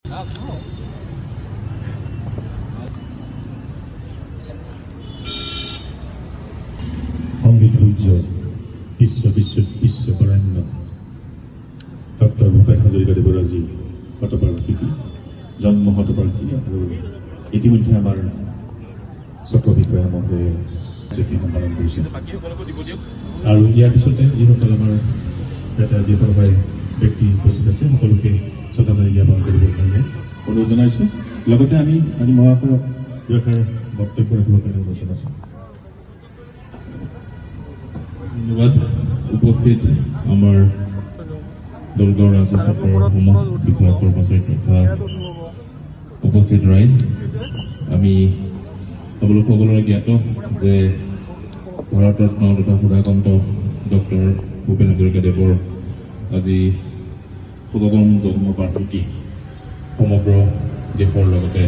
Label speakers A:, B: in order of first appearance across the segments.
A: সংগীত সূৰ্য বিশ্ববৰেণ্য ডক্টৰ ভূপেন হাজৰিকাদেৱৰ আজি শতবাৰ্ষিকী জন্ম শতবাৰ্ষিকী আৰু ইতিমধ্যে আমাৰ চক্ৰ বিষয়া মহোদয়ে পালন কৰিছে আৰু ইয়াৰ পিছতে যিসকল আমাৰ যিসকল ব্যক্তি উপস্থিত আছে সকলোকে শ্ৰদ্ধাঞ্জলি জ্ঞাপন কৰিবৰ কাৰণে অনুৰোধ জনাইছোঁ। লগতে আমি আজি মহাশয়ক দুআষাৰ বক্তব্য ৰাখিবৰ কাৰণে অনুৰোধ জনাইছোঁ।
B: ধন্যবাদ। উপস্থিত আমাৰ দলগাঁও ৰাজহ চক্ৰৰ সমূহ বিষয়া কৰ্মচাৰী তথা উপস্থিত ৰাইজ, আমি সকলোৰে জ্ঞাত যে ভাৰতৰত্ন তথা সুধাকান্ত ডক্টৰ ভূপেন হাজৰিকাদেৱৰ আজি শততম জন্ম বাৰ্ষিকী সমগ্ৰ দেশৰ লগতে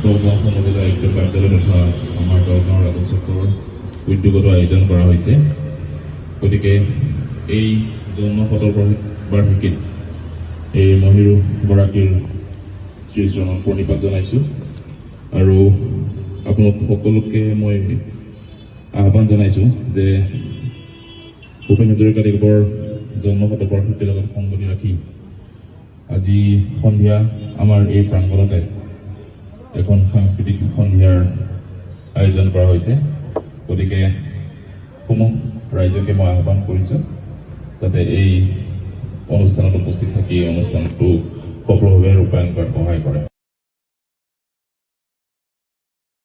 B: দলগাঁও সমজুৱা আয়ুক্ত কাৰ্যালয় তথা আমাৰ দলগাঁও ৰাজহ চক্ৰৰ উদ্যোগতো আয়োজন কৰা হৈছে। গতিকে এই জন্ম শতবাৰ্ষিকীত এই মহিৰুগৰাকীৰ শ্ৰীচৰণত প্ৰণিপাত জনাইছোঁ আৰু আপোনালোক সকলোকে মই আহ্বান জনাইছোঁ যে ভূপেন হাজৰিকাদেৱৰ জন্ম শতবাৰ্ষিকীৰ লগত সংগতি ৰাখি আজি সন্ধিয়া আমাৰ এই প্ৰাংগণতে এখন সাংস্কৃতিক সন্ধিয়াৰ আয়োজন কৰা হৈছে। গতিকে সমূহ ৰাইজকে মই আহ্বান কৰিছোঁ যাতে এই অনুষ্ঠানত উপস্থিত থাকি এই অনুষ্ঠানটো সফলভাৱে ৰূপায়ণ কৰাত সহায় কৰে।